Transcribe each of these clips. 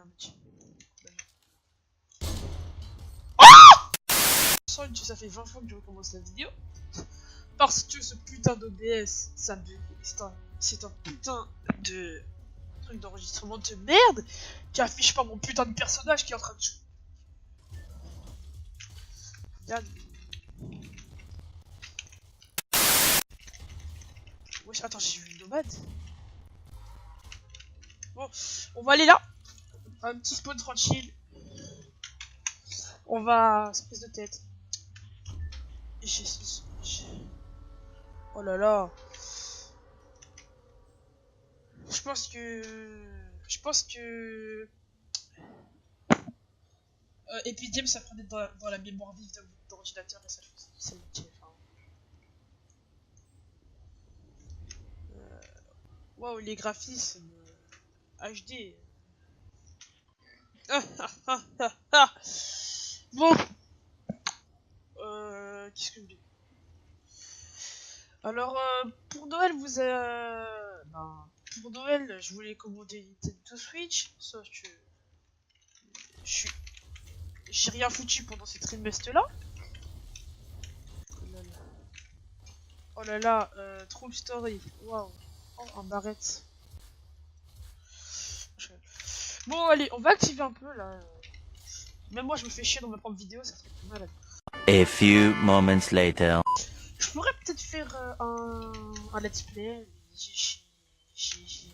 Bien, petit. Ça fait 20 fois que je recommence la vidéo. Parce que ce putain d'OBS, c'est un putain de truc d'enregistrement de merde qui affiche pas mon putain de personnage qui est en train de jouer. Regarde. Wesh, attends, j'ai vu une nomade. Bon, on va aller là. Un petit spawn tranquille. On va... Espèce de tête. Oh là là. Je pense que... Epidemium, ça prenait dans la mémoire vive d'ordinateur et ça me tient. Waouh, les graphismes HD. Bon, qu'est-ce que je dis? Alors, pour Noël, pour Noël, je voulais commander une Nintendo Switch, sauf que j'ai rien foutu pendant ces trimestres-là. Oh là là, True Story, waouh. Oh, un barrette. Bon, allez, on va activer un peu là. Même moi, je me fais chier dans ma propre vidéo, ça serait plus malade. A few moments later. Je pourrais peut-être faire un let's play. J'ai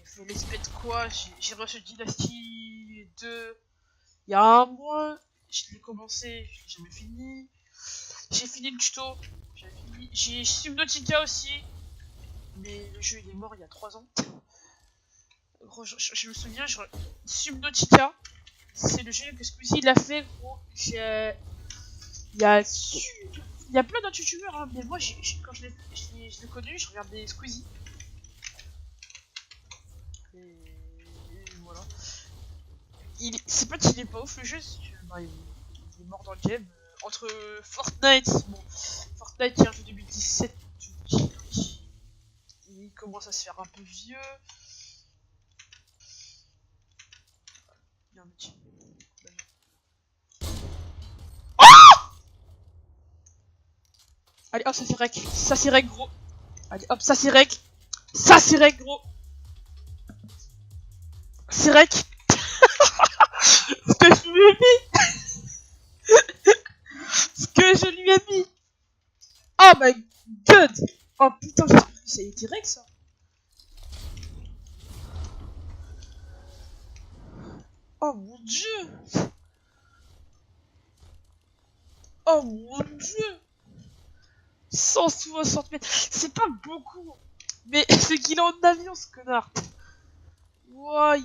fait l'espèce de quoi? J'ai reçu Dynasty 2 il y a un mois. Je l'ai commencé, je l'ai jamais fini. J'ai fini le tuto. J'ai Subnautica aussi. Mais le jeu il est mort il y a 3 ans. Gros, je me souviens, Subnautica, c'est le jeu que Squeezie il a fait, gros. Il y a plein d'autres youtubeurs, hein, mais moi, quand je l'ai connu, je regardais Squeezie. Et voilà. C'est pas qu'il est pas ouf le jeu, c'est que bah, il est mort dans le game. Entre Fortnite, bon, Fortnite qui est un jeu 2017, il commence à se faire un peu vieux. Bien, petit. Allez, hop, ça c'est rec. Ça c'est rec, gros. Allez, hop, ça c'est rec. Ça c'est rec, gros. C'est rec. Ce que je lui ai mis. Ce que je lui ai mis. Oh my god. Oh putain, j'espère que ça a été rec, ça. Oh mon dieu. Oh mon dieu. 160 mètres. C'est pas beaucoup. Mais c'est qu'il est en avion, ce connard. Wouah.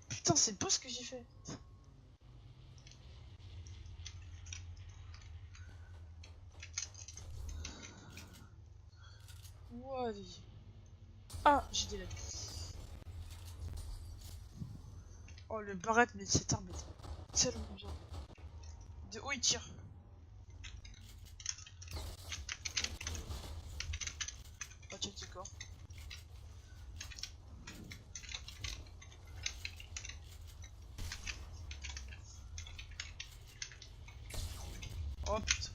Putain, c'est beau ce que j'ai fait. Wouah. Ah, j'ai des lags. Oh, le barrette, mais cette arme est tellement bien. De où il tire? Ok, d'accord. Oh putain.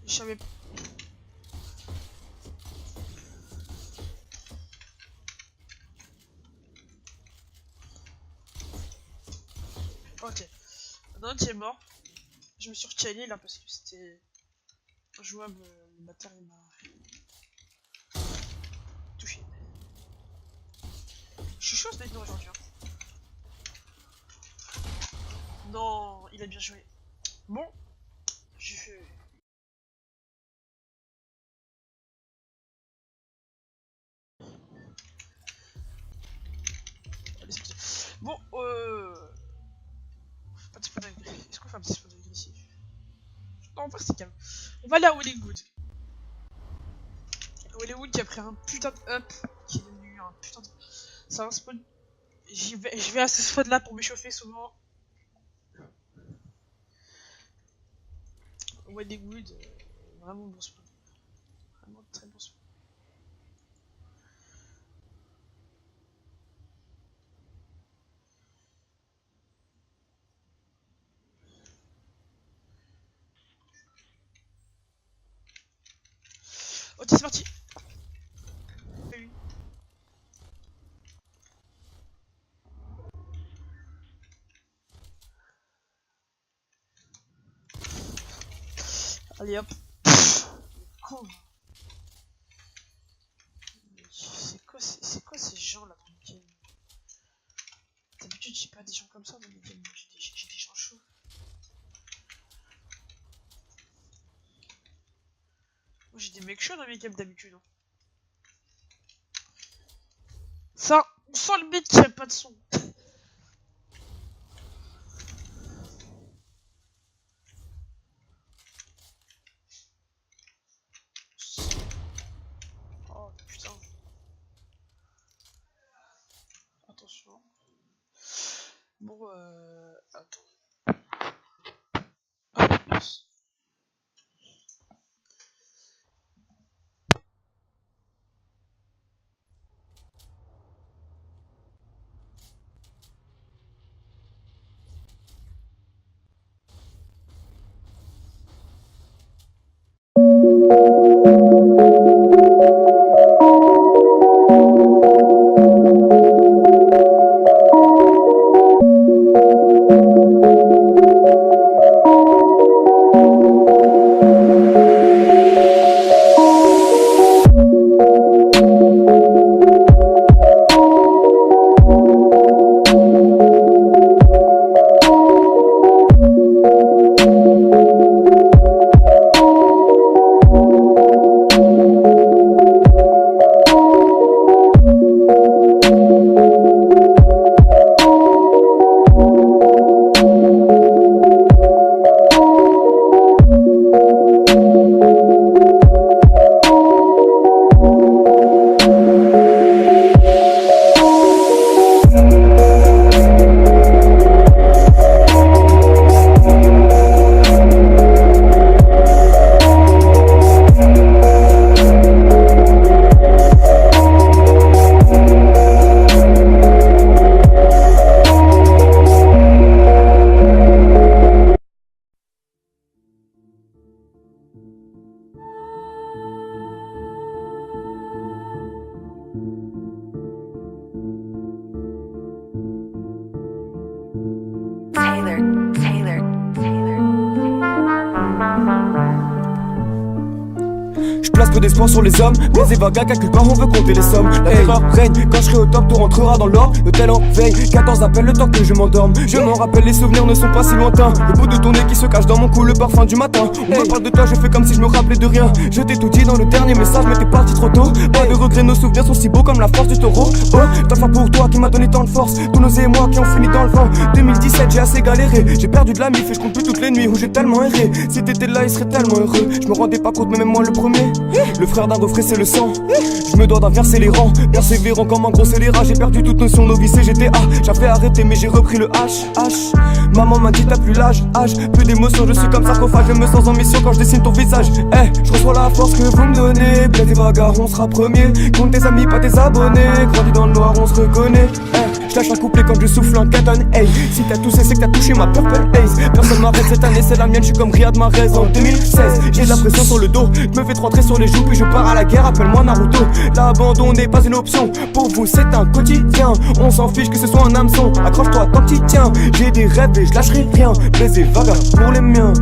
Je savais pas. Ok. Non, tu es mort. Je me suis recalé là parce que c'était jouable. Le matin il m'a touché. Je suis chaud d'être aujourd'hui. Hein. Non, il a bien joué. Bon, j'ai fait. Allez, c'est parti. Bon, pas de spawn agressif. Est-ce qu'on fait un petit spawn agressif? Non, en fait, c'est calme. On va aller à Hollywood. Hollywood qui a pris un putain de up. Qui est devenu un putain de. C'est un spawn. Je vais à ce spawn là pour m'échauffer souvent. Hollywood, vraiment bon spawn. Vraiment très bon spawn. parti, c'est parti. Oui. Allez hop. Con. C'est quoi ces gens là dans le game? D'habitude j'ai pas des gens comme ça dans les games, j'ai des gens chauds. Moi j'ai des mecs chauds dans mes games d'habitude. Hein. Ça, on sent le beat qu'il n'y a pas de son. Oh putain. Attention. Bon attends. Ah, mince. Place peu d'espoir sur les hommes, mais vagues, quelque part on veut compter les sommes. La terreur règne, quand je serai au top tout rentrera dans l'ordre. Le tel en veille, 14 appels le temps que je m'endorme. Je m'en rappelle, les souvenirs ne sont pas si lointains. Le bout de ton nez qui se cache dans mon cou, le parfum du matin. On me parle de toi, je fais comme si je me rappelais de rien. Je t'ai tout dit dans le dernier message, mais t'es parti trop tôt. Pas de regret, nos souvenirs sont si beaux comme la force du taureau. Oh, t'as fait pour toi qui m'a donné tant de force. Tous nos émois qui ont fini dans le vent. 2017 j'ai assez galéré, j'ai perdu de la mif et je compte plus toutes les nuits où j'ai tellement erré. Si t'étais là il serait tellement heureux. Je me rendais pas compte mais même moi le premier. Le frère d'un refrain c'est le sang. Je me dois d'inverser les rangs. Persévérant comme un gros scélérat. J'ai perdu toute notion novice et GTA. J'avais arrêté mais j'ai repris le H. Maman m'a dit t'as plus l'âge. Plus d'émotion, je suis comme sarcophage. Je me sens en mission quand je dessine ton visage. Je reçois la force que vous me donnez. Bled et bagarre on sera premier. Compte tes amis pas tes abonnés. Grandi dans le noir on se reconnaît. Je lâche un couplet quand je souffle un caton. Hey, si t'as toussé c'est que t'as touché ma purple haze. Personne m'arrête cette année c'est la mienne. Je suis comme Riyad Mahrez en 2016. J'ai de la pression sur le dos. Je me fais rentrer sur les joues puis je pars à la guerre. Appelle-moi Naruto. L'abandon n'est pas une option. Pour vous c'est un quotidien. On s'en fiche que ce soit un hameçon. Accroche-toi tant que t'y tiens. J'ai des rêves et je lâcherai rien. Baiser vague pour les miens.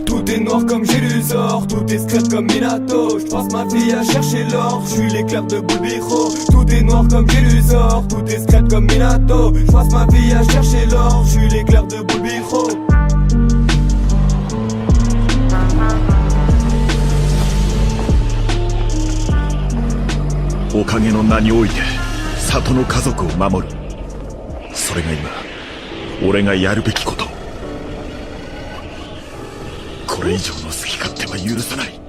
Tout est noir comme Gélusor, tout est secret comme Minato. J'passe ma vie à chercher l'or, j'suis l'éclair de Bulbiro. Tout est noir comme Gélusor, tout est secret comme Minato. J'passe ma vie à chercher l'or, j'suis l'éclair de Bulbiro. おかげの名において里の家族を守る。それが今俺がやるべきこと。これ以上の好き勝手は許さない。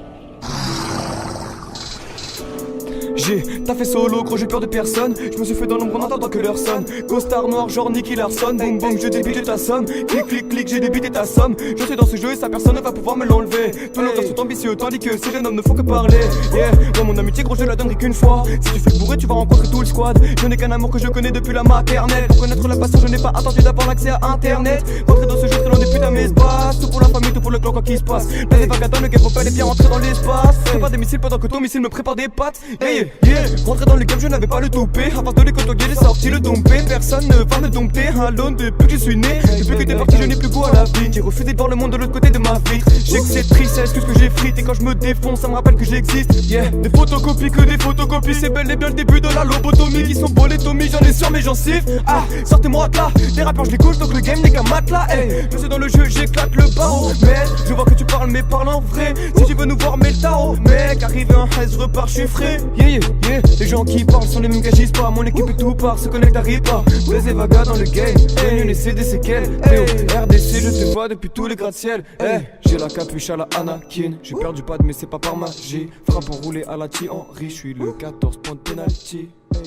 J'ai taffé solo, gros j'ai peur de personne. Je me suis fait dans l'ombre en attendant que l'heure sonne. Costard noir genre Nicky Larson. Boum boum je débite ta somme. Clic clic clic j'ai débité ta somme. Je suis dans ce jeu et sa personne ne va pouvoir me l'enlever. Tous nos gars sont ambitieux tandis que ces jeunes hommes ne font que parler. Yeah, moi mon amitié gros je la donnerai qu'une fois. Si tu fais le bourré tu vas rencontrer tout le squad. Je n'ai qu'un amour que je connais depuis la maternelle. Pour connaître la passion je n'ai pas attendu d'avoir l'accès à internet. Rentrer dans ce jeu très loin des putains mes bases. Tout pour la famille, tout pour le clan quoi qui se passe. Là des vagues dans le game faut pas les bien rentrer dans l'espace. Prépare des missiles pendant que ton missile me prépare des pattes. Yeah yeah, rentrer dans le game je n'avais pas le toupé. À part de les côtoyer j'ai sorti le dompé. Personne ne va me dompter, alone depuis que je suis né. Depuis que t'es parti je n'ai plus goût à la vie. J'ai refusé de voir le monde de l'autre côté de ma vitre. Je sais que c'est triste, est-ce que ce que j'ai frite. Et quand je me défonce ça me rappelle que j'existe. Yeah, des photocopies que des photocopies. C'est bel et bien le début de la lobotomie. Qui sont beaux les Tommy, j'en ai sur mes gencives. Ah, sortez-moi de là, les rappeurs je les couche donc le game n'est qu'un matelas. Hey, je suis dans le jeu, j'éclate le barreau. Mais je vois que tu parles mais parle en vrai. Si tu veux nous voir mets le tarot. Mec, arrivé un haze, repars, je suis frais. Yeah yeah yeah, les gens qui parlent sont les mêmes qui agissent pas. Mon équipe est tout part, se connecte arrive pas. Blaise et Vaga dans le game, Réunion et CD c'est quel RDC je te vois depuis tous les gratte-ciel. Hey, j'ai la capuche à la Anakin. J'ai perdu pas de mais c'est pas par magie. Frappe enroulé à la Thierry Henry. Je suis le 14 point de penalty. Hey.